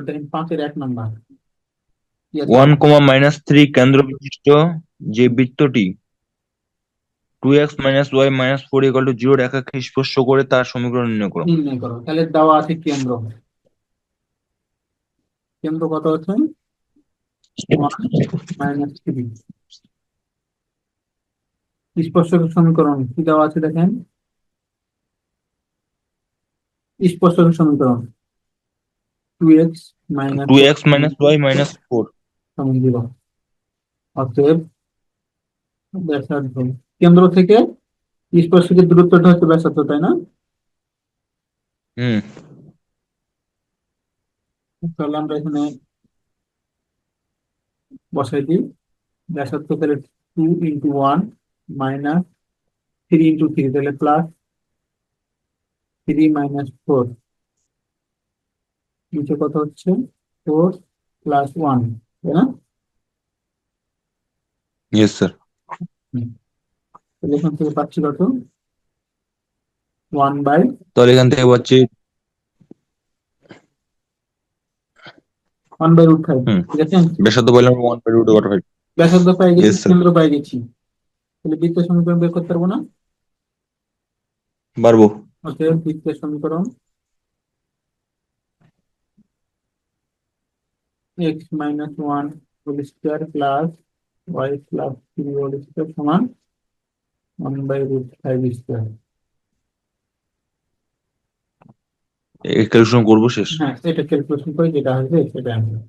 এবার দেখেন 5-1 নাম্বার কি আছে? 1, -3 কেন্দ্র বিশিষ্ট যে বৃত্তটি 2x - y -4 = 0 রেখাকে স্পর্শ করে তার সমীকরণ নির্ণয় করো। নির্ণয় করো। তাহলে দেওয়া আছে কেন্দ্র, কেন্দ্র কত আছে? 1 - 3। স্পর্শক সমীকরণ কি দেওয়া আছে দেখেন, স্পর্শক সমীকরণ 2x - 4 2x - y -4 সমান 0। অতএব ব্যাসার্ধ, কেন্দ্র থেকে স্পর্শকের দূরত্বটা হচ্ছে ব্যাসার্ধ, তাই না? হুম। তাহলে আমরা এখানে বসাই দিই ব্যাসার্ধ, তাহলে 2 × 1 - 3 × 3, তাহলে +3 - 4, নিচে কত হচ্ছে? 4 + 1, তাই না? Yes sir. হুম। তাহলে এখান থেকে পাচ্ছি কত? 1 বাই, তাহলে এখান থেকে পাচ্ছি 1/√5, হুম ঠিক আছে। ব্যাসার্ধ বললাম 1/√5। ব্যাসার্ধ পেয়ে গেছি, ইয়েস স্যার। কেন্দ্র পেয়ে গেছি, তাহলে বৃত্তের সমীকরণ বের করতে পারবো না? পারবো। অতএব বৃত্তের সমীকরণ x - 1 whole square plus y + 3 whole square সমান 1/√5²। এই ক্যালকুলেশন করবো শেষ। হ্যাঁ, এটা ক্যালকুলেশন করে যেটা আসবে সেটা answer।